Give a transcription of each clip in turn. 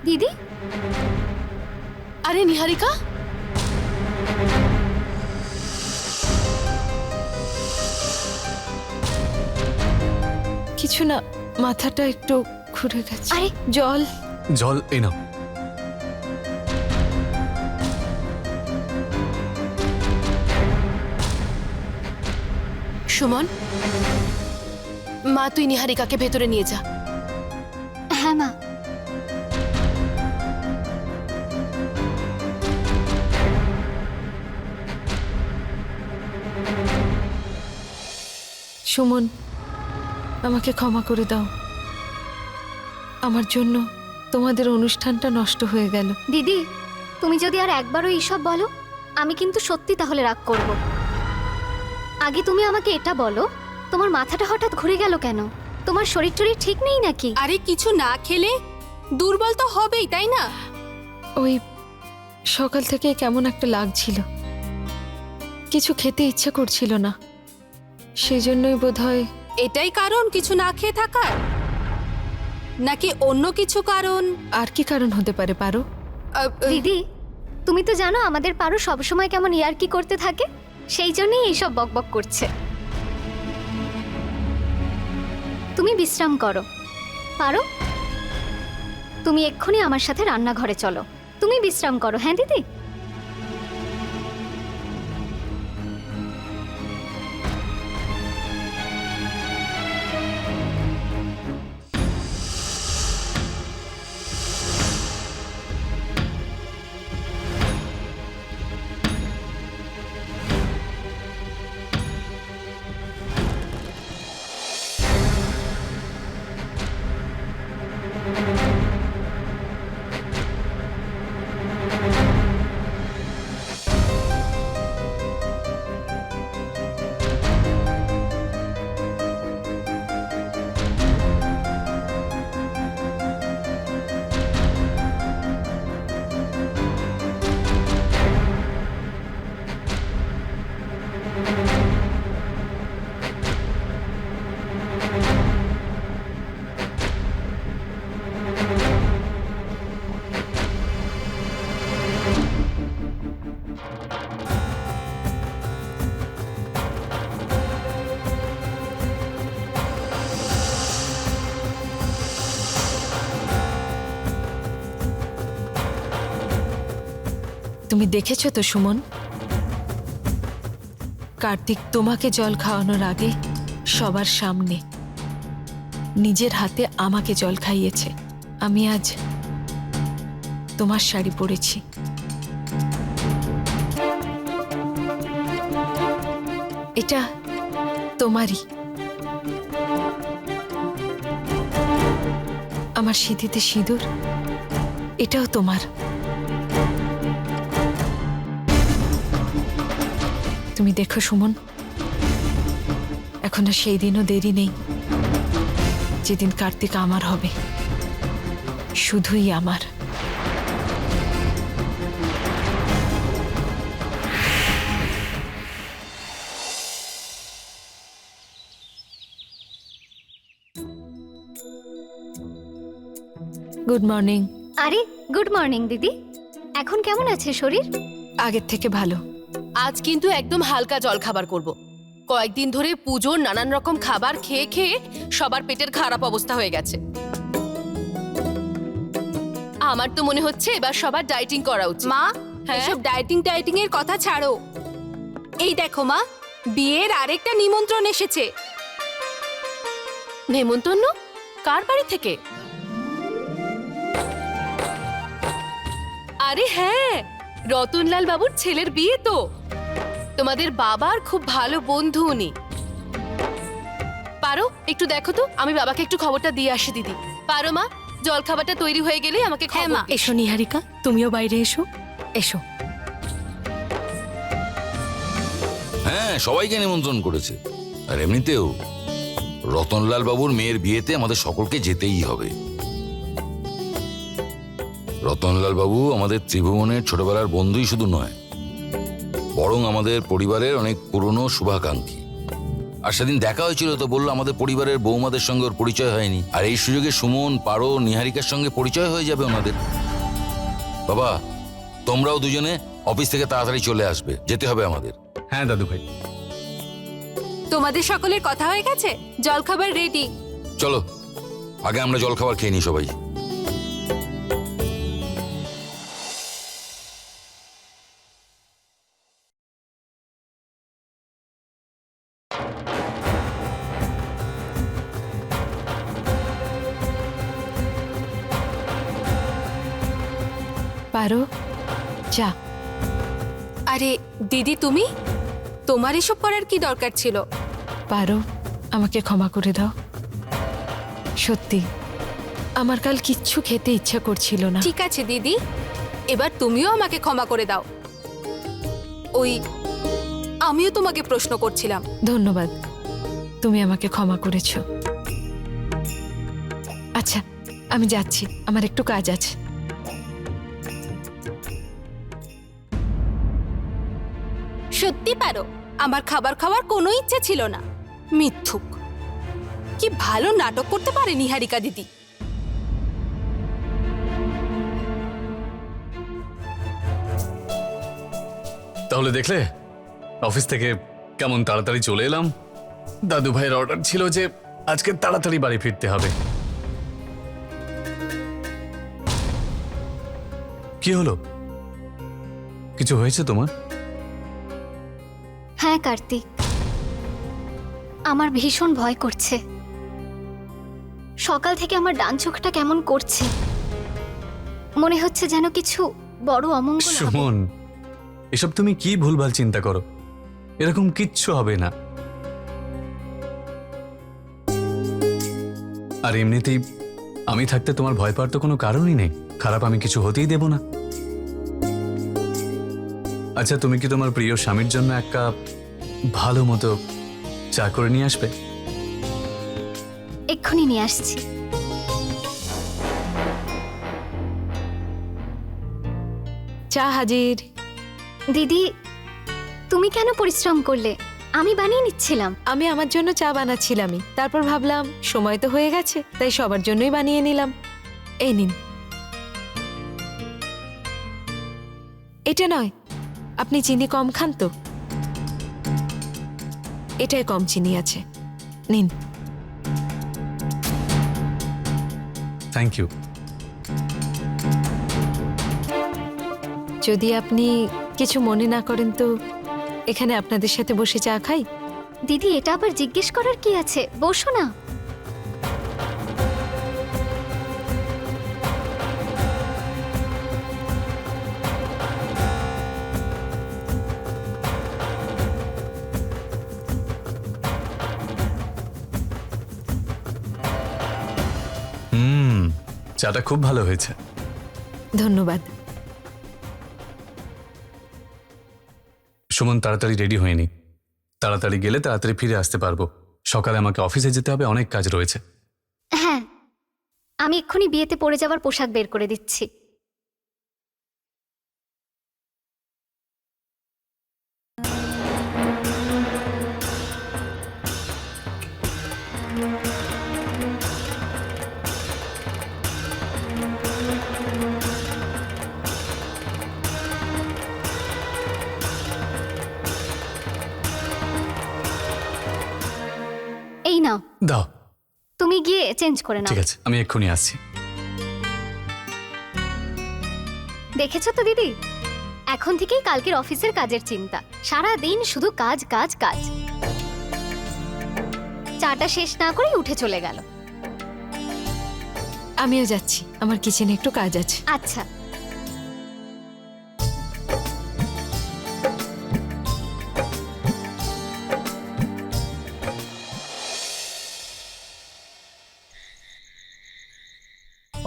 দিদি, আরে নিহারিকা, কিছু না, মাথাটা একটু ঘুরে গেছে। আরে জল। জল এই নাও। সুমন, মা তুই নিহারিকাকে ভেতরে নিয়ে যা। হ্যাঁ মা। সুমন, আমাকে ক্ষমা করে দাও। আমার জন্য তোমাদের অনুষ্ঠানটা নষ্ট হয়ে গেল। দিদি, তুমি যদি আর একবারও এইসব বলো, আমি কিন্তু সত্যি তাহলে রাগ করব। আগে তুমি আমাকে এটা বলো, তোমার মাথাটা হঠাৎ ঘুরে গেল কেন? তোমার শরীর টরীর ঠিক নেই নাকি? আরে কিছু না খেলে দুর্বল তো হবেই, তাই না? ওই সকাল থেকে কেমন একটা লাগছিল, কিছু খেতে ইচ্ছে করছিল না, সেই জন্যই বোধহয়। এটাই কারণ কিছু না খেয়ে থাকার, নাকি অন্য কিছু কারণ? আর কি কারণ হতে পারে পারো? দিদি, তুমি তো জানো আমাদের পারো সবসময় কেমন ইয়ার্কি করতে থাকে, সেই জন্যই এইসব বকবক করছে। তুমি বিশ্রাম করো। পারো, তুমি এক্ষুনি আমার সাথে রান্নাঘরে চলো। তুমি বিশ্রাম করো। হ্যাঁ দিদি। তুমি দেখেছো তো সুমন, কার্তিক তোমাকে জল খাওয়ানোর আগে সবার সামনে নিজের হাতে আমাকে জল খাইয়েছে। আমি আজ তোমার শাড়ি পরেছি। এটা তোমারই। আমার সিঁথিতে সিঁদুর, এটাও তোমার। তুমি দেখো সুমন, এখন আর সেই দিনও দেরি নেই যেদিন কার্তিক আমার হবে, শুধুই আমার। Good morning. আরে গুড মর্নিং দিদি। এখন কেমন আছে শরীর? আগের থেকে ভালো। আজ কিন্তু একদম হালকা জল খাবার করব। কয়েকদিন ধরে পুজোর নানান রকম খাবার খেয়ে খেয়ে সবার পেটের খারাপ অবস্থা হয়ে গেছে। আমার তো মনে হচ্ছে এবার সবার ডায়েটিং করা উচিত। মা, এসব ডায়েটিং এর কথা ছাড়ো। এই দেখো মা, বিয়ের আরেকটা নিমন্ত্রণ এসেছে। নেমন্তন্ন? কার বাড়ি থেকে? আরে হ্যাঁ, রতনলাল বাবুর ছেলের বিয়ে তো। তোমাদের বাবার খুব ভালো বন্ধু উনি। পারো একটু দেখো তো, আমি বাবাকে একটু খবরটা দিয়ে আসি। দিদি পারো মা, জলখাবারটা তৈরি হয়ে গেলে আমাকে খবর দিও। এসো নিহারিকা, তুমিও বাইরে এসো। এসো। হ্যাঁ, সবাইকে নিমন্ত্রণ করেছে। আর এমনিতেও রতনলাল বাবুর মেয়ের বিয়েতে আমাদের সকলকে যেতেই হবে। রতনলাল বাবু আমাদের ত্রিভুবনের ছোটবেলার বন্ধুই শুধু নয়, বরং আমাদের পরিবারের অনেক পুরনো শুভাকাঙ্ক্ষী। আর সেদিন দেখা হয়েছিল তো বললো আমাদের পরিবারের বৌমাদের সঙ্গে ওর পরিচয় হয়নি, আর এই সুযোগে সুমন, পারো, নিহারিকার সঙ্গে পরিচয় হয়ে যাবে ওনাদের। বাবা, তোমরাও দুজনে অফিস থেকে তাড়াতাড়ি চলে আসবে, যেতে হবে আমাদের। হ্যাঁ দাদু ভাই। তোমাদের সকলের কথা হয়ে গেছে? জলখাবার রেডি। চলো আগে আমরা জলখাবার খেয়ে নিই সবাই। পারো, যা। আরে দিদি, তুমি? তোমার এসব করার কি দরকার ছিল? পারো, আমাকে ক্ষমা করে দাও। সত্যি আমার কাল কিচ্ছু খেতে ইচ্ছা করছিল না। ঠিক আছে দিদি, এবার তুমিও আমাকে ক্ষমা করে দাও। আমিও তোমাকে প্রশ্ন করছিলাম। ধন্যবাদ, তুমি আমাকে ক্ষমা করেছো। আচ্ছা, আমি যাচ্ছি, আমার একটু কাজ আছে। সত্যি পারো, আমার খাবার খাওয়ার কোনো ইচ্ছে ছিল না। মিথ্যুক। কি ভালো নাটক করতে পারে নিহারিকা দিদি। তাহলে দেখলে অফিস থেকে কেমন তাড়াতাড়ি চলে এলাম। দাদু ভাইয়ের অর্ডার ছিল যে আজকে তাড়াতাড়ি বাড়ি ফিরতে হবে। কি হলো? কিছু হয়েছে তোমার? হ্যাঁ কার্তিক, আমার ভীষণ ভয় করছে। সকাল থেকে আমার ডান চোখটা কেমন করছে, মনে হচ্ছে যেন কিছু বড় অমঙ্গল হবে। সুমন, এসব তুমি কি ভুলভাল চিন্তা করো, এরকম কিচ্ছু হবে না। আর এমনিতেই আমি থাকতে তোমার ভয় পাওয়ার তো কোনো কারণই নেই। খারাপ আমি কিছু হতেই দেব না। আচ্ছা, তুমি কি তোমার প্রিয় স্বামীর জন্য এক কাপ ভালো মতো চা করে নিয়ে আসবে? এক্ষুনি নিয়ে আসছি। চা হাজির। দিদি, তুমি কেন পরিশ্রম করলে? আমি বানিয়ে নিচ্ছিলাম। আমি আমার জন্য চা বানাচ্ছিলামই, তারপর ভাবলাম সময় তো হয়ে গেছে, তাই সবার জন্যই বানিয়ে নিলাম। এই নিন। এটা নয়, আপনি চিনি কম খান তো? এটাই কম চিনি আছে, নিন। Thank you. যদি আপনি কিছু মনে না করেন তো এখানে আপনাদের সাথে বসে চা খাই? দিদি, এটা আবার জিজ্ঞেস করার কি আছে? বসো না। চাটা খুব ভালো হয়েছে। ধন্যবাদ। সুমন, তাড়াতাড়ি রেডি হয়নি। তাড়াতাড়ি গেলে তাড়াতাড়ি ফিরে আসতে পারবো। সকালে আমাকে অফিসে যেতে হবে, অনেক কাজ রয়েছে। হ্যাঁ, আমি এক্ষুনি বিয়েতে পরে যাওয়ার পোশাক বের করে দিচ্ছি। এই নাও, দাও। তুমি গিয়ে চেঞ্জ করে নাও। ঠিক আছে, আমি এক্ষুনি আসছি। দেখেছো তো দিদি, এখন থেকেই কালকের অফিসের কাজের চিন্তা। সারা দিন শুধু কাজ কাজ কাজ। চাটা শেষ না করেই উঠে চলে গেল। আমিও যাচ্ছি, আমার কিচেনে একটু কাজ আছে। আচ্ছা।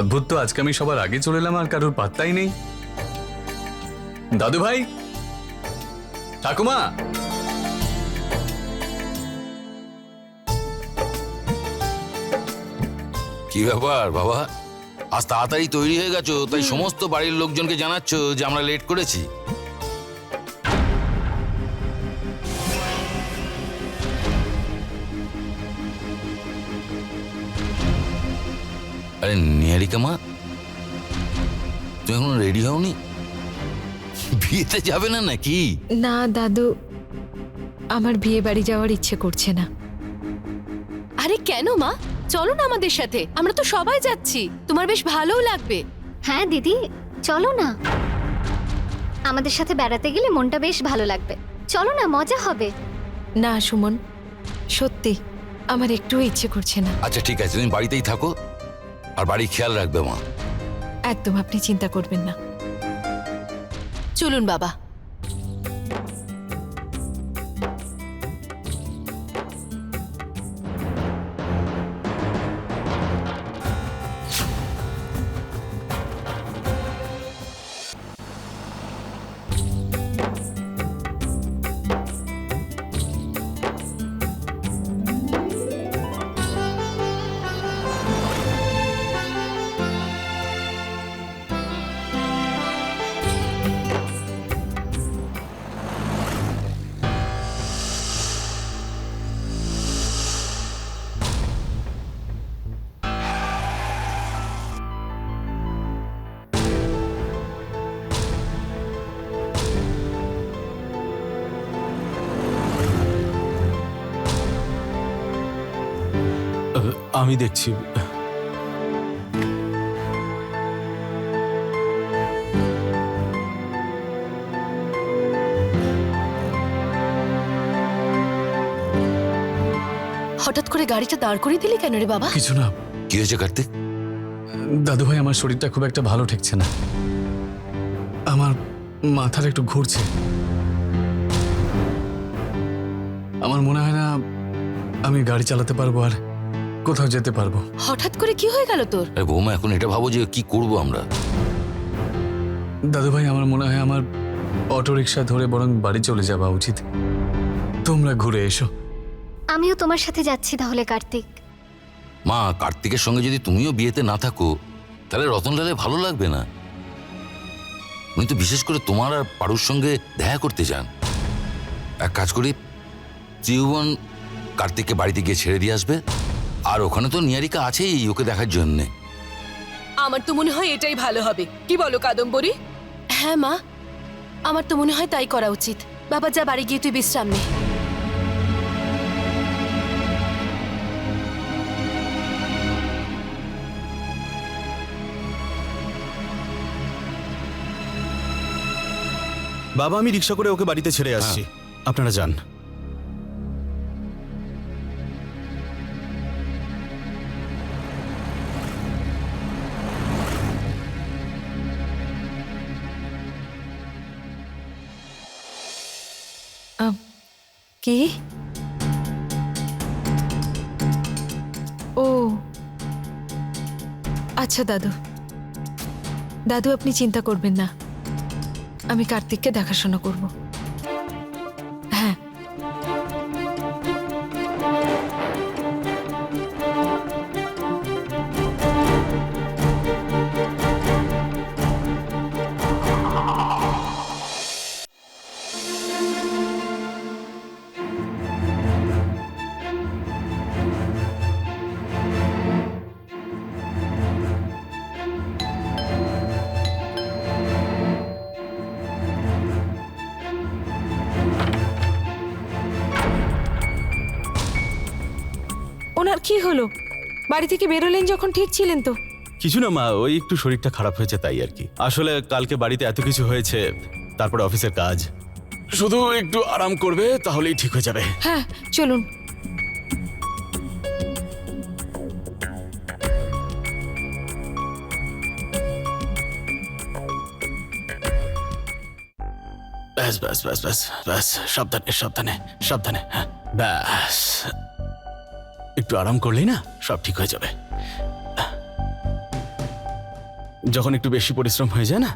অদ্ভুত তো, আজকে আমি সবার আগে চলে এলাম আর কারোর পাত্তাই নেই। দাদু ভাই, ঠাকুমা, কি ব্যাপার বাবা, আজ তাড়াতাড়ি তৈরি হয়ে গেছো, তাই সমস্ত বাড়ির লোকজনকে জানাচ্ছ যে আমরা লেট করেছি? আরে নিহারিকা মা, তুমি এখনো রেডি হওনি? বিয়েতে যাবে না নাকি? না দাদু, আমার বিয়ে বাড়ি যাওয়ার ইচ্ছে করছে না। আরে কেন মা, চলো না আমাদের সাথে, আমরা তো সবাই যাচ্ছি, তোমার বেশ ভালোও লাগবে। হ্যাঁ দিদি, চলো না। আমাদের সাথে বেড়াতে গেলে মনটা বেশ ভালো লাগবে। চলো না, মজা হবে। না সুমন, সত্যি আমার একটুও ইচ্ছে করছে না। আচ্ছা ঠিক আছে, তুমি বাড়িতেই থাকো আর বাড়ির খেয়াল রাখবে মা। একদম আপনি চিন্তা করবেন না। চলুন বাবা। আমি দেখছি। হঠাৎ করে গাড়িটা দাঁড় করিয়ে দিলি কেন রে বাবা? কিছু না কি হয়েছে কার্তিক? দাদু ভাই, আমার শরীরটা খুব একটা ভালো ঠেকছে না। আমার মাথাটা একটু ঘুরছে। আমার মনে হয় না আমি গাড়ি চালাতে পারবো আর কোথাও যেতে পারবো। হঠাৎ করে কি হয়ে গেল তোর? আরে বৌমা, এখন এটা ভাবো যে কি করব আমরা। দাদু ভাই, আমার মনে হয় আমার অটো রিক্সা ধরে বরং বাড়ি চলে যাওয়া উচিত। তোমরা ঘুরে এসো। আমিও তোমার সাথে যাচ্ছি তাহলে কার্তিক। মা, কার্তিকের সঙ্গে যদি তুমিও বিয়েতে না থাকো তাহলে রতনলালে ভালো লাগবে না। উনি তো বিশেষ করে তোমার আর পারুর সঙ্গে দেখা করতে চান। এক কাজ করি, ত্রিভুবন কার্তিককে বাড়িতে গিয়ে ছেড়ে দিয়ে আসবে, আর ওখানে তো নিহারিকা আছেই ওকে দেখার জন্যে। আমার তো মনে হয় এটাই ভালো হবে, কি বলো কাদম্বরী? হ্যাঁ মা, আমার তো মনে হয় তাই করা উচিত। বাবা যা, বাড়ি গিয়ে তুই বিশ্রাম নে। বাবা, আমি রিক্সা করে ওকে বাড়িতে ছেড়ে আসছি, আপনারা যান। কি? ও আচ্ছা দাদু, দাদু আপনি চিন্তা করবেন না, আমি কার্তিককে দেখাশোনা করব। হ্যাঁ, ওনার কি হলো? বাড়ি থেকে বেরোলেন যখন ঠিক ছিলেন তো? কিছু না মা, ওই একটু শরীরটা খারাপ হয়েছে তাই আর কি। আসলে কালকে বাড়িতে এত কিছু হয়েছে, তারপরে অফিসের কাজ, শুধু একটু আরাম করবে তাহলেই ঠিক হয়ে যাবে। হ্যাঁ চলুন। ব্যাস ব্যাস ব্যাস ব্যাস ব্যাস, সাবধানে সাবধানে সাবধানে। হ্যাঁ ব্যাস, একটু আরাম করলেই না সব ঠিক হয়ে যাবে। যখন একটু বেশি পরিশ্রম হয়ে যায় না।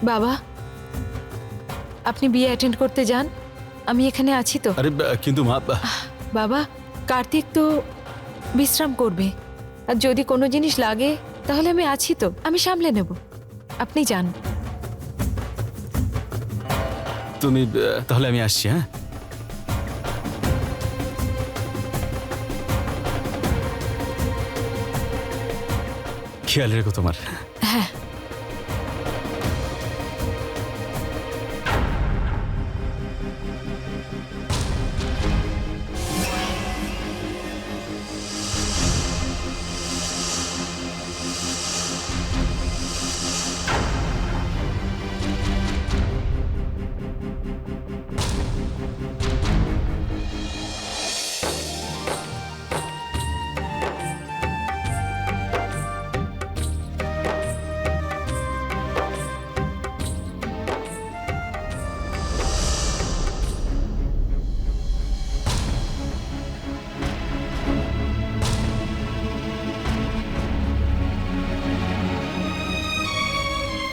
বাবা, আপনি বিয়ে অ্যাটেন্ড করতে যান, আমি এখানে আছি তো। আরে কিন্তু মা, বাবা, কার্তিক তো বিশ্রাম করবে, আর যদি কোনো জিনিস লাগে তাহলে আমি আছি তো, আমি সামলে নেব, আপনি যান। তুমি তাহলে আমি আসছি, হ্যাঁ? খেয়াল রেখো তোমার। হ্যাঁ।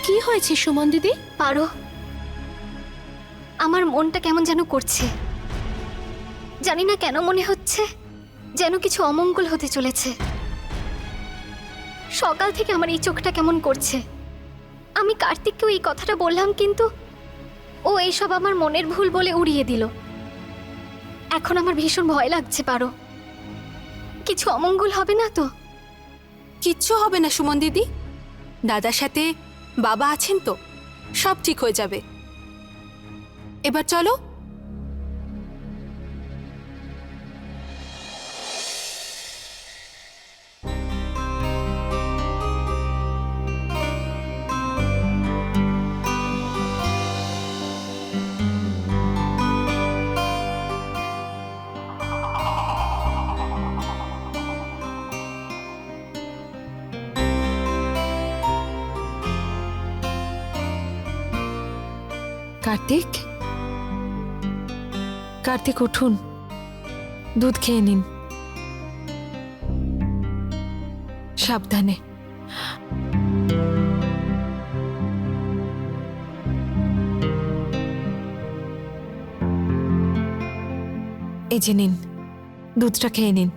কি হয়েছে সুমন দিদি? পারো, আমার মনটা কেমন যেন করছে। জানি না কেন মনে হচ্ছে যেন কিছু অমঙ্গল হতে চলেছে। সকাল থেকে আমার এই চোখটা কেমন করছে। আমি কার্তিককেও এই কথাটা বললাম, কিন্তু ও এইসব আমার মনের ভুল বলে উড়িয়ে দিল। এখন আমার ভীষণ ভয় লাগছে। পারো, কিছু অমঙ্গল হবে না তো? কিচ্ছু হবে না সুমন দিদি, দাদার সাথে বাবা আছেন তো, সব ঠিক হয়ে যাবে। এবার চলো। কার্তিক, কার্তিক উঠুন, দুধ খেয়ে নিন। সাবধানে। এই যে নিন, দুধটা খেয়ে নিন।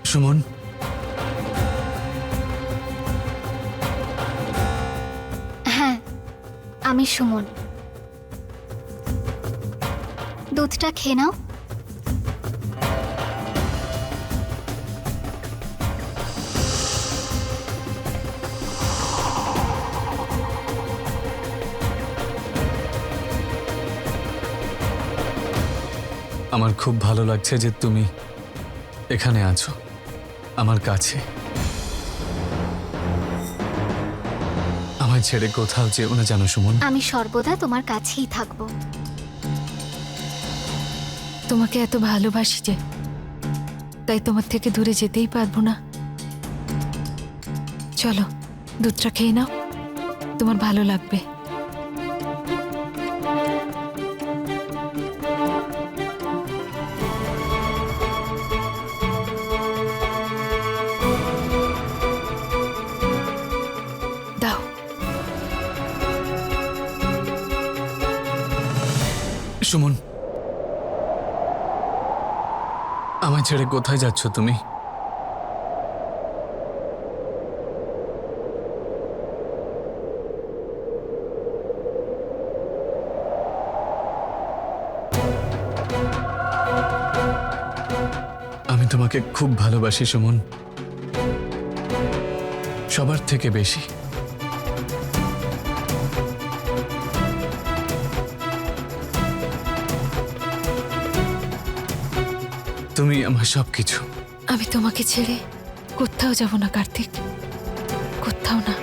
সুমন, হ্যাঁ, আমি সুমন। দুধটা খেয়ে নাও। আমার খুব ভালো লাগছে যে তুমি এখানে আছো, আমার কাছে। আমায় ছেড়ে কোথাও যেও না, জানো সুমন। আমি সর্বদা তোমার কাছেই থাকবো। তোমাকে এত ভালোবাসি যে, তাই তোমার থেকে দূরে যেতেই পারবো না। চলো, দুধটা খেয়ে নাও, তোমার ভালো লাগবে। দাও। সুমন, আমায় ছেড়ে কোথায় যাচ্ছ তুমি? আমি তোমাকে খুব ভালোবাসি সুমন, সবার থেকে বেশি। তুমি আমার সবকিছু। আমি তোমাকে ছেড়ে কোথাও যাব না কার্তিক, কোথাও না।